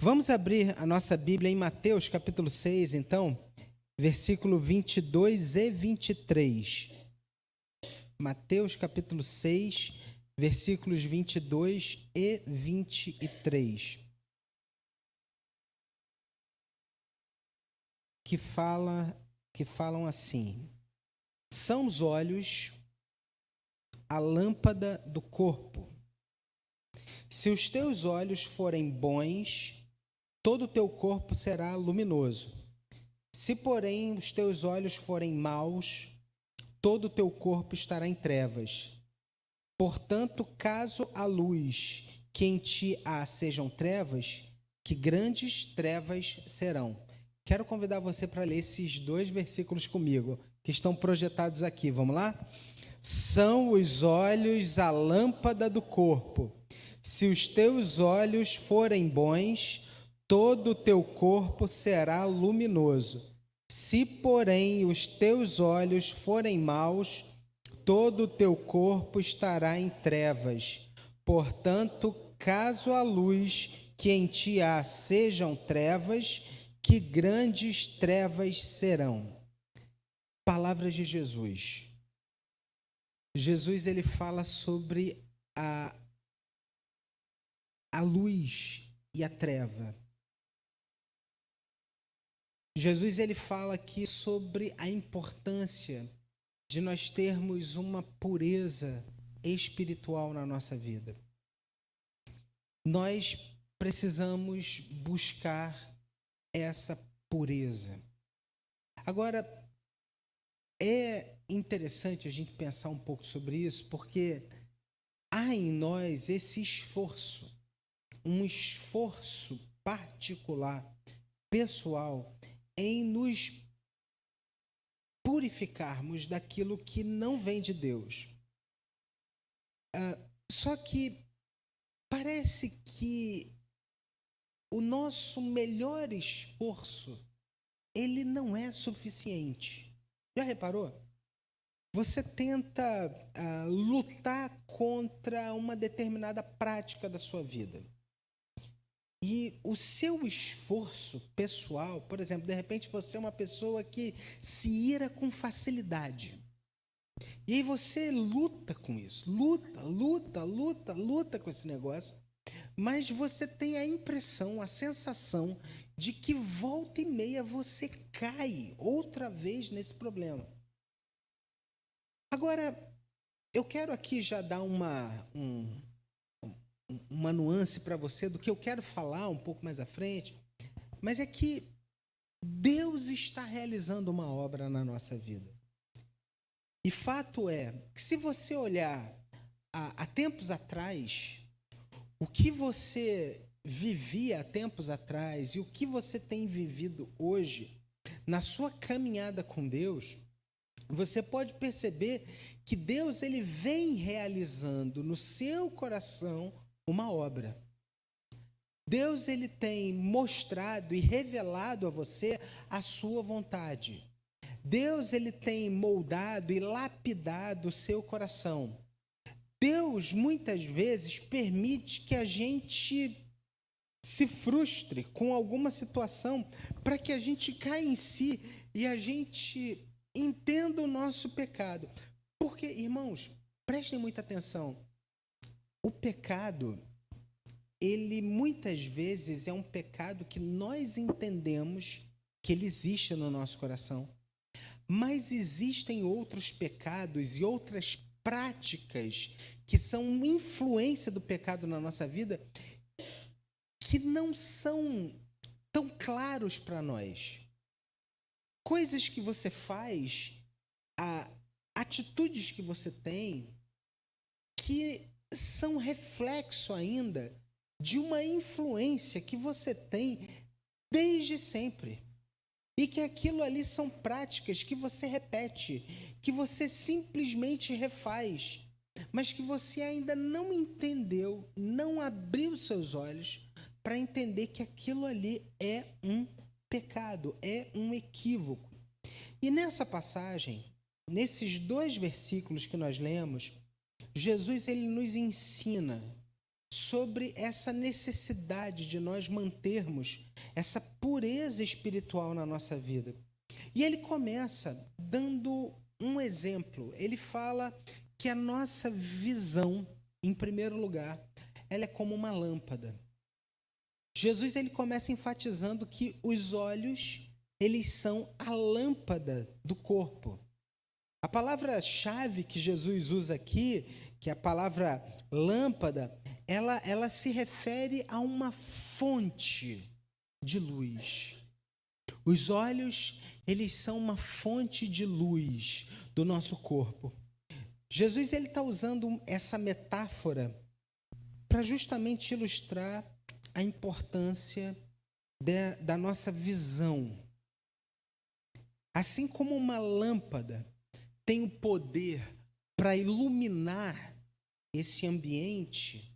Vamos abrir a nossa Bíblia em Mateus capítulo 6, então, versículo 22 e 23. Mateus capítulo 6, versículos 22 e 23. Que falam assim: são os olhos a lâmpada do corpo. Se os teus olhos forem bons, todo o teu corpo será luminoso. Se, porém, os teus olhos forem maus, todo o teu corpo estará em trevas. Portanto, caso a luz que em ti há sejam trevas, que grandes trevas serão. Quero convidar você para ler esses dois versículos comigo, que estão projetados aqui. Vamos lá? São os olhos a lâmpada do corpo. Se os teus olhos forem bons, todo o teu corpo será luminoso. Se, porém, os teus olhos forem maus, todo o teu corpo estará em trevas. Portanto, caso a luz que em ti há sejam trevas, que grandes trevas serão. Palavras de Jesus. Jesus, ele fala sobre a luz e a treva. Jesus, ele fala aqui sobre a importância de nós termos uma pureza espiritual na nossa vida. Nós precisamos buscar essa pureza. Agora, é interessante a gente pensar um pouco sobre isso, porque há em nós esse esforço, um esforço particular, pessoal, em nos purificarmos daquilo que não vem de Deus. Só que parece que o nosso melhor esforço, ele não é suficiente. Já reparou? Você tenta lutar contra uma determinada prática da sua vida. E o seu esforço pessoal, por exemplo, de repente você é uma pessoa que se ira com facilidade. E aí você luta com isso, luta com esse negócio, mas você tem a impressão, a sensação de que volta e meia você cai outra vez nesse problema. Agora, eu quero aqui já dar uma nuance para você do que eu quero falar um pouco mais à frente, mas é que Deus está realizando uma obra na nossa vida. E fato é que se você olhar há tempos atrás, o que você vivia há tempos atrás e o que você tem vivido hoje, na sua caminhada com Deus, você pode perceber que Deus ele vem realizando no seu coração uma obra. Deus ele tem mostrado e revelado a você a sua vontade. Deus ele tem moldado e lapidado o seu coração. Deus muitas vezes permite que a gente se frustre com alguma situação para que a gente caia em si e a gente entenda o nosso pecado. Porque, irmãos, prestem muita atenção. O pecado, ele muitas vezes é um pecado que nós entendemos que ele existe no nosso coração. Mas existem outros pecados e outras práticas que são influência do pecado na nossa vida que não são tão claros para nós. Coisas que você faz, atitudes que você tem, que são reflexo ainda de uma influência que você tem desde sempre. E que aquilo ali são práticas que você repete, que você simplesmente refaz, mas que você ainda não entendeu, não abriu seus olhos para entender que aquilo ali é um pecado, é um equívoco. E nessa passagem, nesses dois versículos que nós lemos, Jesus ele nos ensina sobre essa necessidade de nós mantermos essa pureza espiritual na nossa vida. E ele começa dando um exemplo. Ele fala que a nossa visão, em primeiro lugar, ela é como uma lâmpada. Jesus ele começa enfatizando que os olhos, eles são a lâmpada do corpo. A palavra-chave que Jesus usa aqui, que é a palavra lâmpada, ela se refere a uma fonte de luz. Os olhos, eles são uma fonte de luz do nosso corpo. Jesus ele está usando essa metáfora para justamente ilustrar a importância da nossa visão. Assim como uma lâmpada tem o poder para iluminar esse ambiente,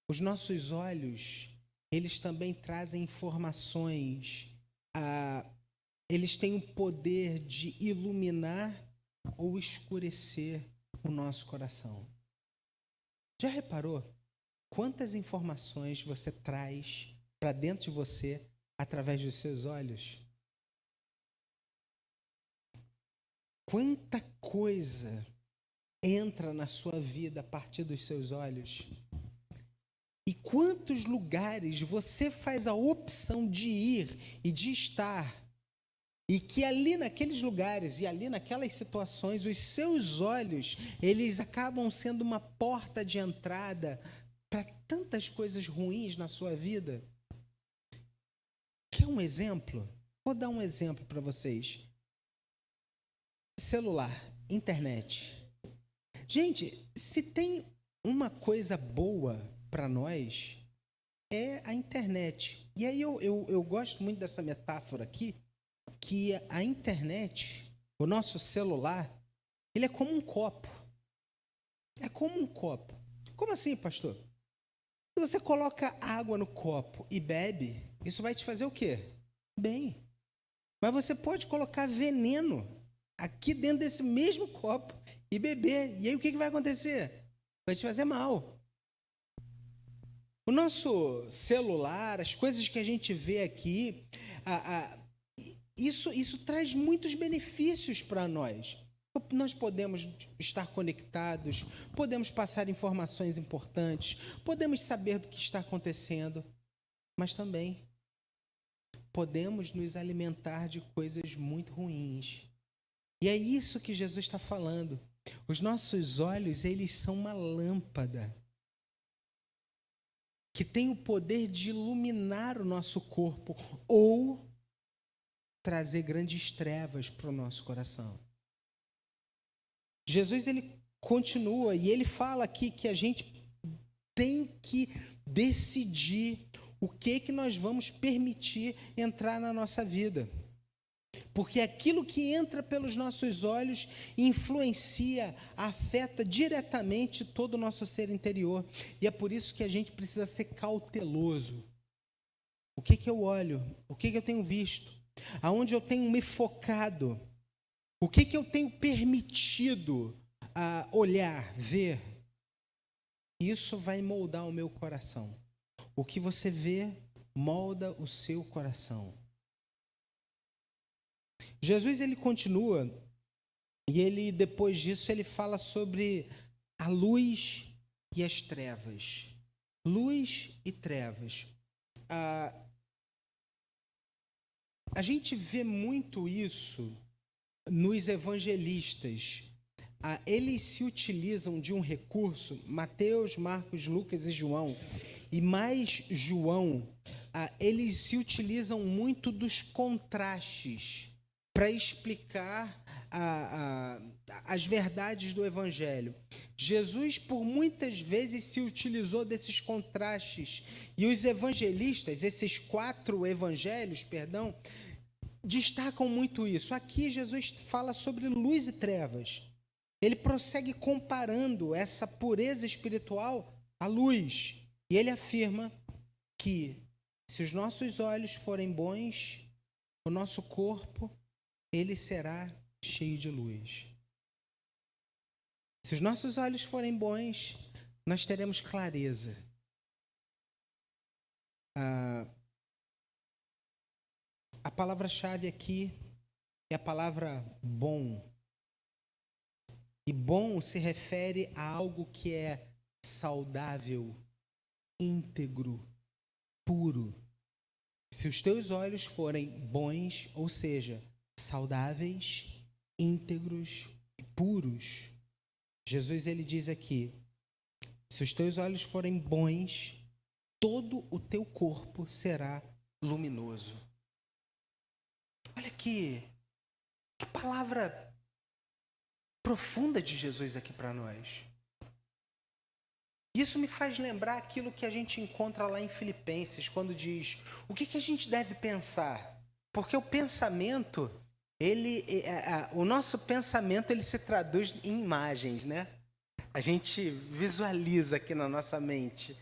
os nossos olhos, eles também trazem informações, eles têm o poder de iluminar ou escurecer o nosso coração. Já reparou quantas informações você traz para dentro de você através dos seus olhos? Quanta coisa entra na sua vida a partir dos seus olhos? E quantos lugares você faz a opção de ir e de estar, e que ali naqueles lugares e ali naquelas situações, os seus olhos, eles acabam sendo uma porta de entrada para tantas coisas ruins na sua vida? Quer um exemplo? Vou dar um exemplo para vocês. Celular, internet. Gente, se tem uma coisa boa para nós, é a internet. E aí eu gosto muito dessa metáfora aqui, que a internet, o nosso celular, ele é como um copo. É como um copo. Como assim, pastor? Se você coloca água no copo e bebe, isso vai te fazer o quê? Bem. Mas você pode colocar veneno aqui dentro desse mesmo copo e beber. E aí o que vai acontecer? Vai te fazer mal. O nosso celular, as coisas que a gente vê aqui, isso traz muitos benefícios para nós. Nós podemos estar conectados, podemos passar informações importantes, podemos saber do que está acontecendo, mas também podemos nos alimentar de coisas muito ruins. E é isso que Jesus está falando. Os nossos olhos, eles são uma lâmpada que tem o poder de iluminar o nosso corpo ou trazer grandes trevas para o nosso coração. Jesus ele continua e ele fala aqui que a gente tem que decidir o que nós vamos permitir entrar na nossa vida. Porque aquilo que entra pelos nossos olhos influencia, afeta diretamente todo o nosso ser interior. E é por isso que a gente precisa ser cauteloso. O que eu olho? O que eu tenho visto? Aonde eu tenho me focado? O que eu tenho permitido olhar, ver? Isso vai moldar o meu coração. O que você vê molda o seu coração. Jesus ele continua e ele depois disso ele fala sobre a luz e as trevas. Luz e trevas. A gente vê muito isso nos evangelistas. Eles se utilizam de um recurso, Mateus, Marcos, Lucas e João, e mais João, eles se utilizam muito dos contrastes para explicar as verdades do Evangelho. Jesus, por muitas vezes, se utilizou desses contrastes. E os evangelistas, esses 4 evangelhos, destacam muito isso. Aqui, Jesus fala sobre luz e trevas. Ele prossegue comparando essa pureza espiritual à luz. E ele afirma que, se os nossos olhos forem bons, o nosso corpo ele será cheio de luz. Se os nossos olhos forem bons, nós teremos clareza. A palavra-chave aqui é a palavra bom. E bom se refere a algo que é saudável, íntegro, puro. Se os teus olhos forem bons, ou seja, saudáveis, íntegros e puros, Jesus ele diz aqui, se os teus olhos forem bons, todo o teu corpo será luminoso. Olha que palavra profunda de Jesus aqui para nós. Isso me faz lembrar aquilo que a gente encontra lá em Filipenses, quando diz, o que a gente deve pensar? Porque o pensamento, o nosso pensamento, ele se traduz em imagens, né? A gente visualiza aqui na nossa mente.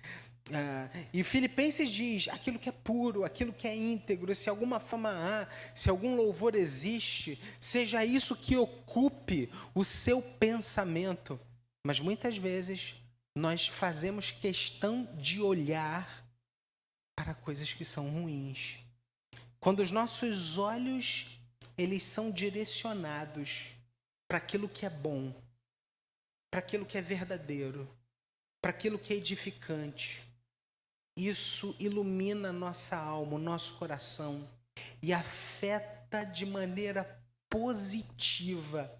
E Filipenses diz, aquilo que é puro, aquilo que é íntegro, se alguma fama há, se algum louvor existe, seja isso que ocupe o seu pensamento. Mas muitas vezes nós fazemos questão de olhar para coisas que são ruins. Quando os nossos olhos, eles são direcionados para aquilo que é bom, para aquilo que é verdadeiro, para aquilo que é edificante, isso ilumina nossa alma, o nosso coração e afeta de maneira positiva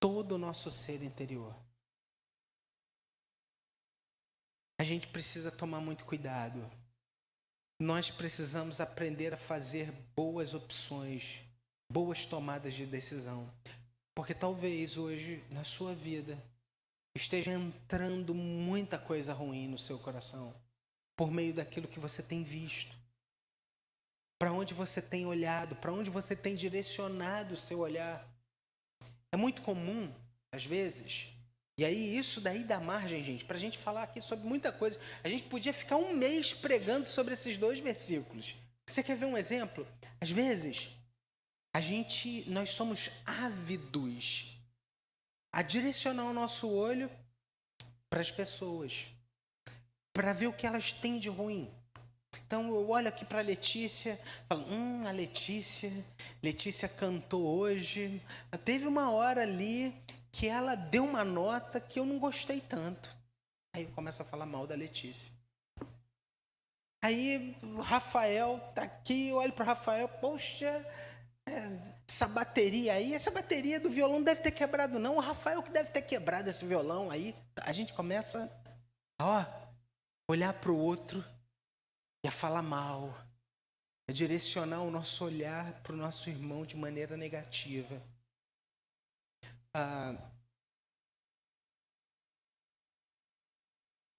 todo o nosso ser interior. A gente precisa tomar muito cuidado. Nós precisamos aprender a fazer boas opções, boas tomadas de decisão. Porque talvez hoje, na sua vida, esteja entrando muita coisa ruim no seu coração, por meio daquilo que você tem visto. Para onde você tem olhado, para onde você tem direcionado o seu olhar. É muito comum, às vezes, e aí isso daí dá margem, gente, para a gente falar aqui sobre muita coisa. A gente podia ficar um mês pregando sobre esses 2 versículos. Você quer ver um exemplo? Às vezes, nós somos ávidos a direcionar o nosso olho para as pessoas, para ver o que elas têm de ruim. Então eu olho aqui para a Letícia, falo, a Letícia cantou hoje. Teve uma hora ali que ela deu uma nota que eu não gostei tanto. Aí eu começo a falar mal da Letícia. Aí o Rafael tá aqui, eu olho para o Rafael, poxa, essa bateria do violão deve ter quebrado não, o Rafael que deve ter quebrado esse violão. Aí a gente começa a olhar para o outro e a falar mal, a direcionar o nosso olhar para o nosso irmão de maneira negativa.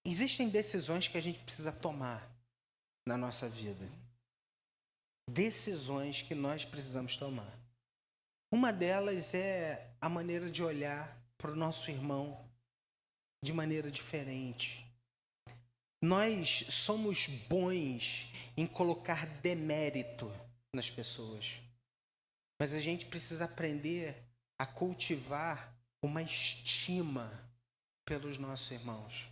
Existem decisões que a gente precisa tomar na nossa vida. Decisões que nós precisamos tomar. Uma delas é a maneira de olhar para o nosso irmão de maneira diferente. Nós somos bons em colocar demérito nas pessoas, mas a gente precisa aprender a cultivar uma estima pelos nossos irmãos.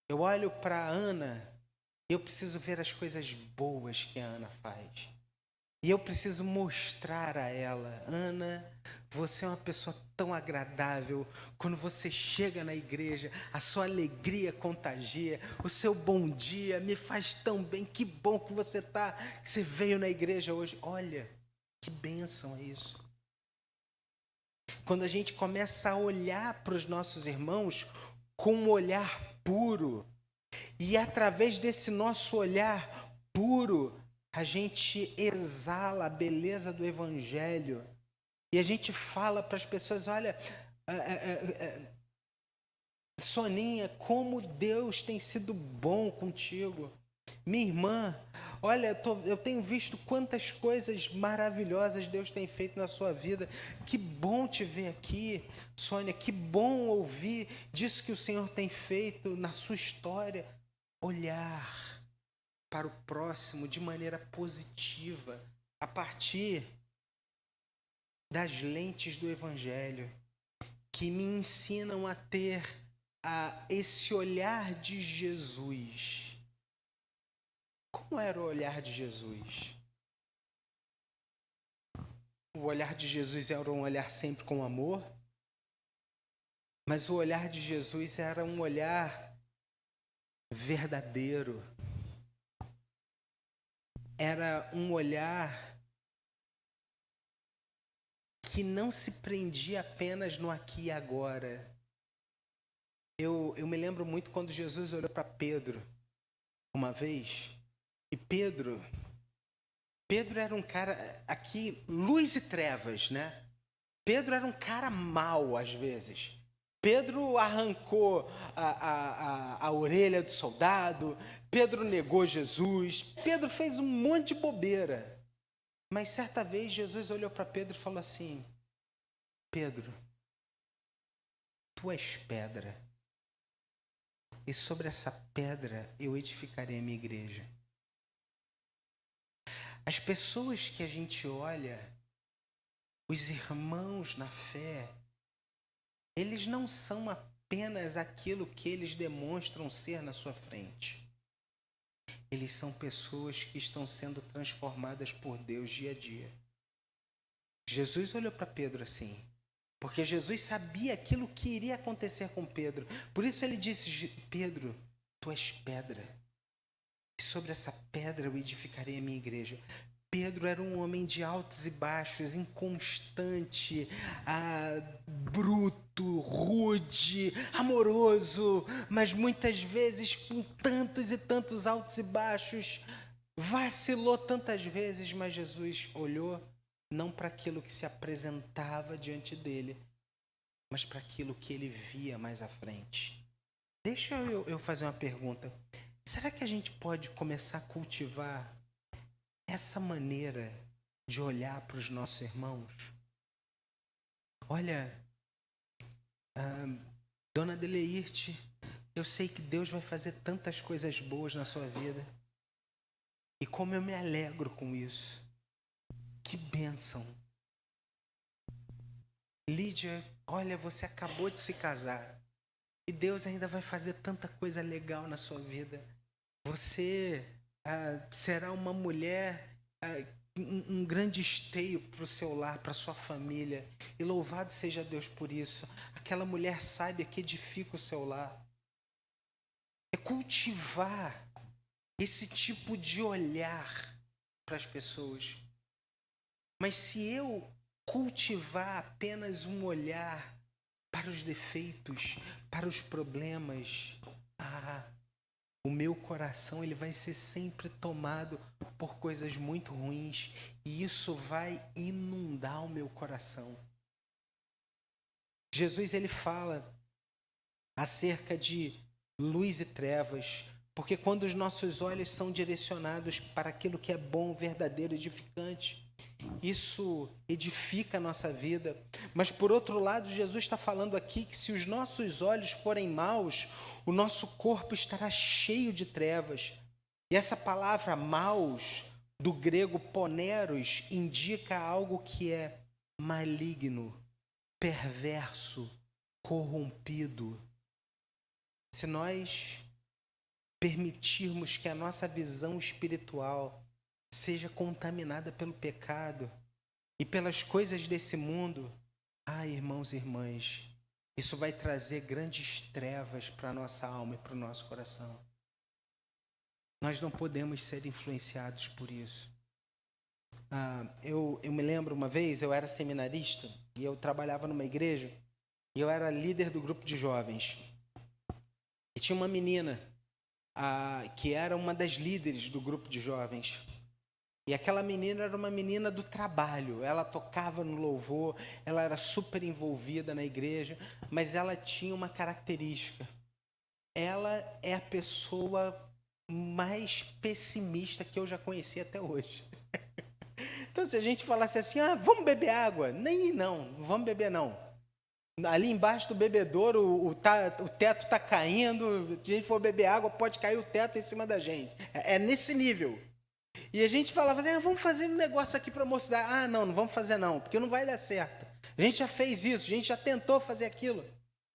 Eu olho para a Ana e eu preciso ver as coisas boas que a Ana faz. E eu preciso mostrar a ela, Ana, você é uma pessoa tão agradável. Quando você chega na igreja, a sua alegria contagia, o seu bom dia me faz tão bem. Que bom que você está, que você veio na igreja hoje. Olha, que bênção é isso. Quando a gente começa a olhar para os nossos irmãos com um olhar puro, e através desse nosso olhar puro, a gente exala a beleza do Evangelho. E a gente fala para as pessoas, olha, Soninha, como Deus tem sido bom contigo. Minha irmã, olha, eu tenho visto quantas coisas maravilhosas Deus tem feito na sua vida. Que bom te ver aqui, Sônia, que bom ouvir disso que o Senhor tem feito na sua história. Olhar para o próximo de maneira positiva, a partir das lentes do Evangelho, que me ensinam a ter esse olhar de Jesus. Como era o olhar de Jesus? O olhar de Jesus era um olhar sempre com amor, mas o olhar de Jesus era um olhar verdadeiro. Era um olhar que não se prendia apenas no aqui e agora. Eu me lembro muito quando Jesus olhou para Pedro uma vez, e Pedro era um cara, aqui, luz e trevas, né? Pedro era um cara mau às vezes. Pedro arrancou a orelha do soldado, Pedro negou Jesus, Pedro fez um monte de bobeira. Mas certa vez Jesus olhou para Pedro e falou assim: Pedro, tu és pedra, e sobre essa pedra eu edificarei a minha igreja. As pessoas que a gente olha, os irmãos na fé, eles não são apenas aquilo que eles demonstram ser na sua frente. Eles são pessoas que estão sendo transformadas por Deus dia a dia. Jesus olhou para Pedro assim, porque Jesus sabia aquilo que iria acontecer com Pedro. Por isso ele disse: Pedro, tu és pedra, e sobre essa pedra eu edificarei a minha igreja. Pedro era um homem de altos e baixos, inconstante, bruto, rude, amoroso, mas muitas vezes com tantos e tantos altos e baixos, vacilou tantas vezes, mas Jesus olhou não para aquilo que se apresentava diante dele, mas para aquilo que ele via mais à frente. Deixa eu fazer uma pergunta. Será que a gente pode começar a cultivar essa maneira de olhar para os nossos irmãos? Olha, Dona Deleirte, eu sei que Deus vai fazer tantas coisas boas na sua vida. E como eu me alegro com isso. Que bênção. Lídia, olha, você acabou de se casar. E Deus ainda vai fazer tanta coisa legal na sua vida. Você será uma mulher, um grande esteio para o seu lar, para a sua família. E louvado seja Deus por isso. Aquela mulher sábia que edifica o seu lar. É cultivar esse tipo de olhar para as pessoas. Mas se eu cultivar apenas um olhar para os defeitos, para os problemas, o meu coração ele vai ser sempre tomado por coisas muito ruins e isso vai inundar o meu coração. Jesus ele fala acerca de luz e trevas, porque quando os nossos olhos são direcionados para aquilo que é bom, verdadeiro, edificante, isso edifica a nossa vida. Mas por outro lado, Jesus está falando aqui que se os nossos olhos forem maus, o nosso corpo estará cheio de trevas. E essa palavra maus, do grego poneros, indica algo que é maligno, perverso, corrompido. Se nós permitirmos que a nossa visão espiritual seja contaminada pelo pecado e pelas coisas desse mundo, irmãos e irmãs, isso vai trazer grandes trevas para a nossa alma e para o nosso coração. Nós não podemos ser influenciados por isso. Eu me lembro uma vez, eu era seminarista e eu trabalhava numa igreja e eu era líder do grupo de jovens. E tinha uma menina que era uma das líderes do grupo de jovens. E aquela menina era uma menina do trabalho. Ela tocava no louvor, ela era super envolvida na igreja, mas ela tinha uma característica. Ela é a pessoa mais pessimista que eu já conheci até hoje. Então, se a gente falasse assim, vamos beber água? Nem não vamos beber não. Ali embaixo do bebedouro, o teto está caindo, se a gente for beber água, pode cair o teto em cima da gente. É nesse nível. E a gente falava assim, vamos fazer um negócio aqui para a mocidade. Não vamos fazer não, porque não vai dar certo. A gente já fez isso, a gente já tentou fazer aquilo.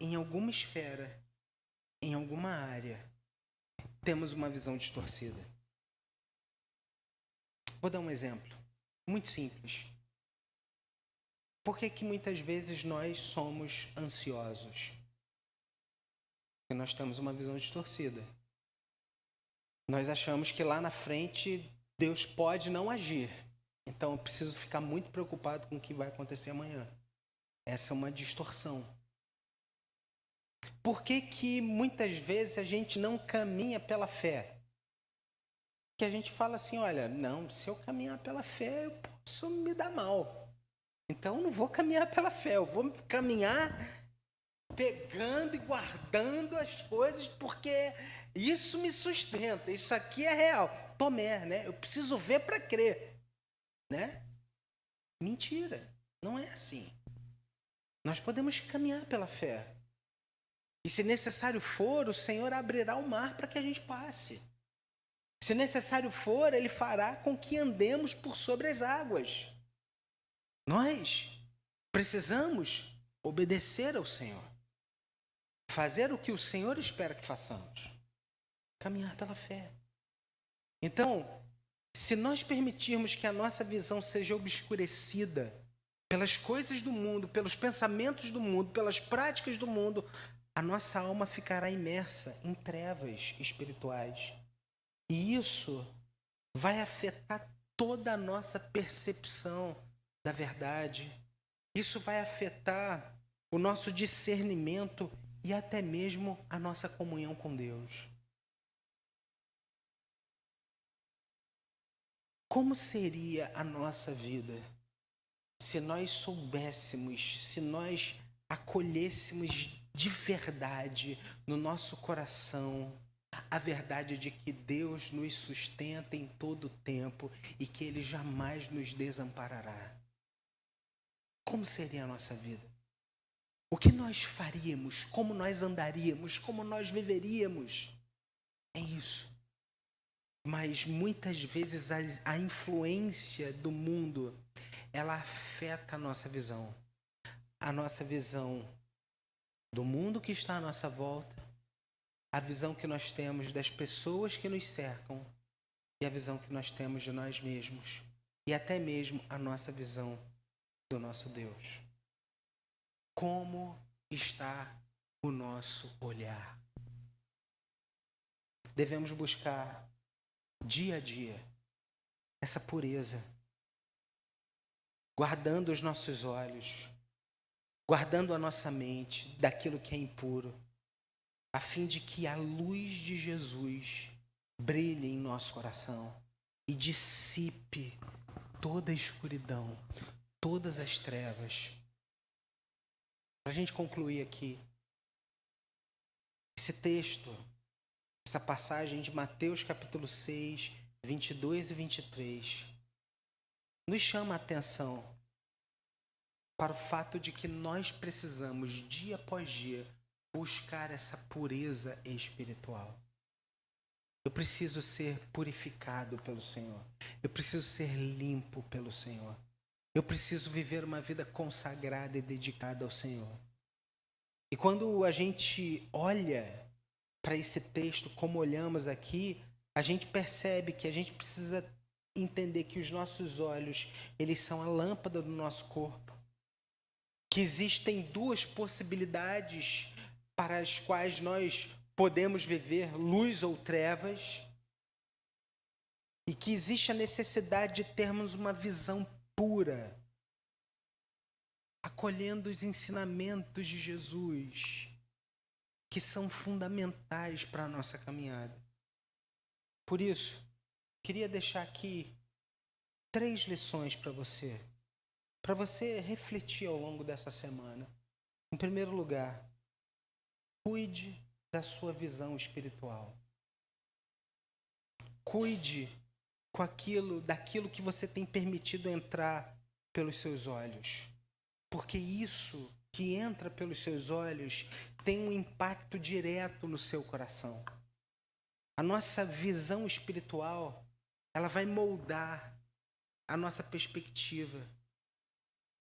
em alguma esfera, em alguma área, temos uma visão distorcida. Vou dar um exemplo muito simples. Por que muitas vezes nós somos ansiosos? Porque nós temos uma visão distorcida. Nós achamos que lá na frente Deus pode não agir. Então eu preciso ficar muito preocupado com o que vai acontecer amanhã. Essa é uma distorção. Por que muitas vezes a gente não caminha pela fé? Que a gente fala assim, olha, não, se eu caminhar pela fé, eu posso me dar mal. Então eu não vou caminhar pela fé, eu vou caminhar pegando e guardando as coisas, porque isso me sustenta, isso aqui é real. Tomé, né? Eu preciso ver para crer, né? Mentira, não é assim. Nós podemos caminhar pela fé. E se necessário for, o Senhor abrirá o mar para que a gente passe. Se necessário for, Ele fará com que andemos por sobre as águas. Nós precisamos obedecer ao Senhor. Fazer o que o Senhor espera que façamos. Caminhar pela fé. Então, se nós permitirmos que a nossa visão seja obscurecida pelas coisas do mundo, pelos pensamentos do mundo, pelas práticas do mundo, a nossa alma ficará imersa em trevas espirituais. E isso vai afetar toda a nossa percepção da verdade. Isso vai afetar o nosso discernimento e até mesmo a nossa comunhão com Deus. Como seria a nossa vida se nós soubéssemos, se nós acolhêssemos de verdade no nosso coração a verdade de que Deus nos sustenta em todo o tempo e que Ele jamais nos desamparará? Como seria a nossa vida? O que nós faríamos? Como nós andaríamos? Como nós viveríamos? É isso. Mas muitas vezes a influência do mundo, ela afeta a nossa visão. A nossa visão do mundo que está à nossa volta, a visão que nós temos das pessoas que nos cercam e a visão que nós temos de nós mesmos. E até mesmo a nossa visão do nosso Deus. Como está o nosso olhar? Devemos buscar dia a dia essa pureza, guardando os nossos olhos, guardando a nossa mente daquilo que é impuro, a fim de que a luz de Jesus brilhe em nosso coração e dissipe toda a escuridão, todas as trevas. Para a gente concluir aqui, esse texto, essa passagem de Mateus capítulo 6, 22 e 23, nos chama a atenção para o fato de que nós precisamos, dia após dia, buscar essa pureza espiritual. Eu preciso ser purificado pelo Senhor. Eu preciso ser limpo pelo Senhor. Eu preciso viver uma vida consagrada e dedicada ao Senhor. E quando a gente olha para esse texto, como olhamos aqui, a gente percebe que a gente precisa entender que os nossos olhos, eles são a lâmpada do nosso corpo. Que existem duas possibilidades para as quais nós podemos viver, luz ou trevas. E que existe a necessidade de termos uma visão pura, acolhendo os ensinamentos de Jesus, que são fundamentais para a nossa caminhada. Por isso, queria deixar aqui 3 lições para você refletir ao longo dessa semana. Em primeiro lugar, cuide da sua visão espiritual. Cuide daquilo que você tem permitido entrar pelos seus olhos. Porque isso que entra pelos seus olhos tem um impacto direto no seu coração. A nossa visão espiritual, ela vai moldar a nossa perspectiva.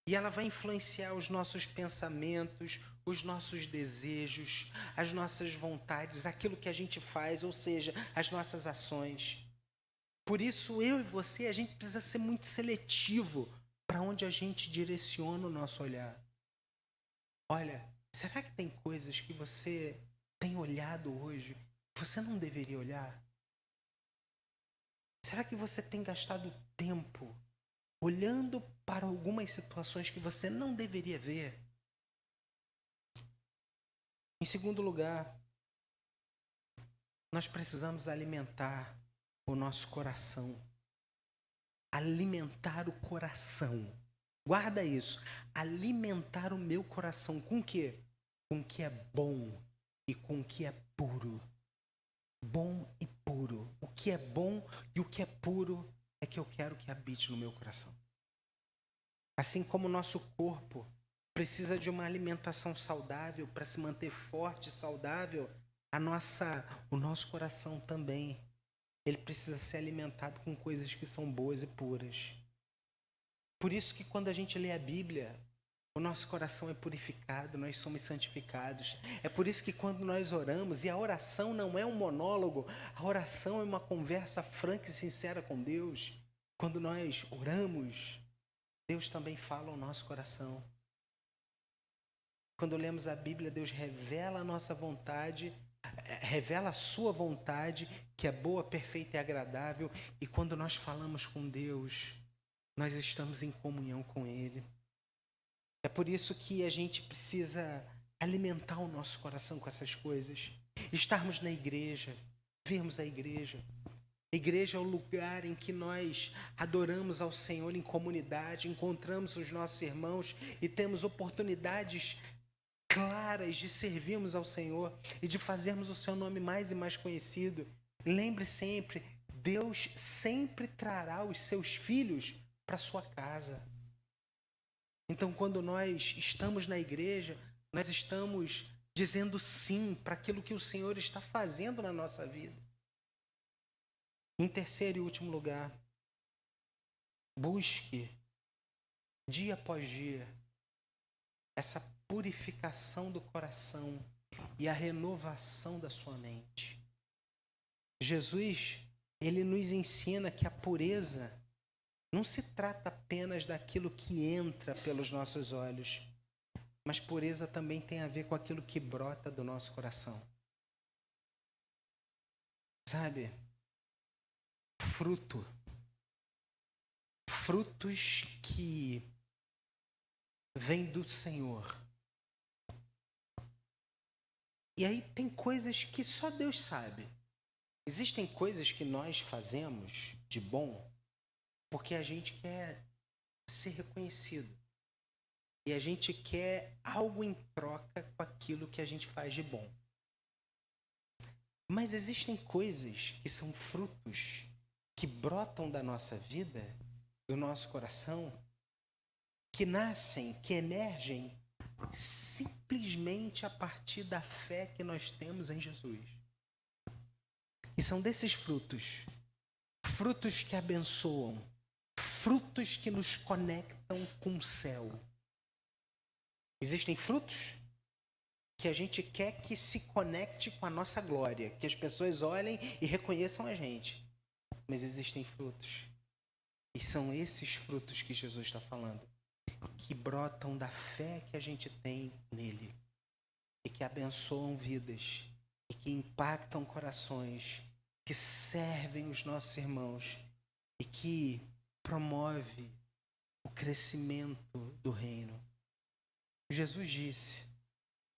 E ela vai influenciar os nossos pensamentos, os nossos desejos, as nossas vontades, aquilo que a gente faz, ou seja, as nossas ações. Por isso, eu e você, a gente precisa ser muito seletivo para onde a gente direciona o nosso olhar. Olha, será que tem coisas que você tem olhado hoje que você não deveria olhar? Será que você tem gastado tempo olhando para algumas situações que você não deveria ver? Em segundo lugar, nós precisamos alimentar o nosso coração. Alimentar o coração. Guarda isso. Alimentar o meu coração com o quê? Com o que é bom e com o que é puro. Bom e puro. O que é bom e o que é puro é que eu quero que habite no meu coração. Assim como o nosso corpo precisa de uma alimentação saudável para se manter forte e saudável, o nosso coração também. Ele precisa ser alimentado com coisas que são boas e puras. Por isso que quando a gente lê a Bíblia, o nosso coração é purificado, nós somos santificados. É por isso que quando nós oramos, e a oração não é um monólogo, a oração é uma conversa franca e sincera com Deus. Quando nós oramos, Deus também fala ao nosso coração. Quando lemos a Bíblia, Deus revela a nossa vontade, revela a sua vontade, que é boa, perfeita e agradável. E quando nós falamos com Deus, nós estamos em comunhão com Ele. É por isso que a gente precisa alimentar o nosso coração com essas coisas. Estarmos na igreja, vermos a igreja. A igreja é o lugar em que nós adoramos ao Senhor em comunidade, encontramos os nossos irmãos e temos oportunidades claras de servirmos ao Senhor e de fazermos o seu nome mais e mais conhecido. Lembre sempre, Deus sempre trará os seus filhos para sua casa. Então, quando nós estamos na igreja, nós estamos dizendo sim para aquilo que o Senhor está fazendo na nossa vida. Em terceiro e último lugar, busque dia após dia essa purificação do coração e a renovação da sua mente. Jesus, ele nos ensina que a pureza não se trata apenas daquilo que entra pelos nossos olhos, mas pureza também tem a ver com aquilo que brota do nosso coração. Sabe? Frutos que vêm do Senhor. E aí tem coisas que só Deus sabe. Existem coisas que nós fazemos de bom porque a gente quer ser reconhecido. E a gente quer algo em troca com aquilo que a gente faz de bom. Mas existem coisas que são frutos que brotam da nossa vida, do nosso coração, que nascem, que emergem simplesmente a partir da fé que nós temos em Jesus. E são desses frutos que abençoam, frutos que nos conectam com o céu. Existem frutos que a gente quer que se conecte com a nossa glória, que as pessoas olhem e reconheçam a gente. Mas existem frutos, e são esses frutos que Jesus está falando, que brotam da fé que a gente tem nele, e que abençoam vidas, e que impactam corações, que servem os nossos irmãos, e que promove o crescimento do reino. Jesus disse,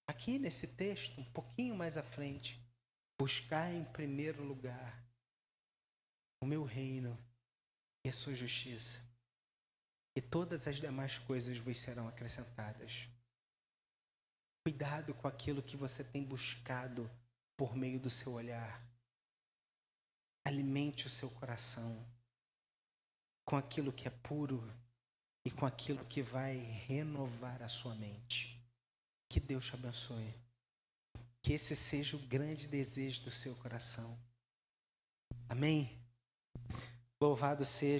aqui nesse texto, um pouquinho mais à frente, buscar em primeiro lugar o meu reino e a sua justiça, e todas as demais coisas vos serão acrescentadas. Cuidado com aquilo que você tem buscado por meio do seu olhar. Alimente o seu coração com aquilo que é puro e com aquilo que vai renovar a sua mente. Que Deus te abençoe. Que esse seja o grande desejo do seu coração. Amém? Louvado seja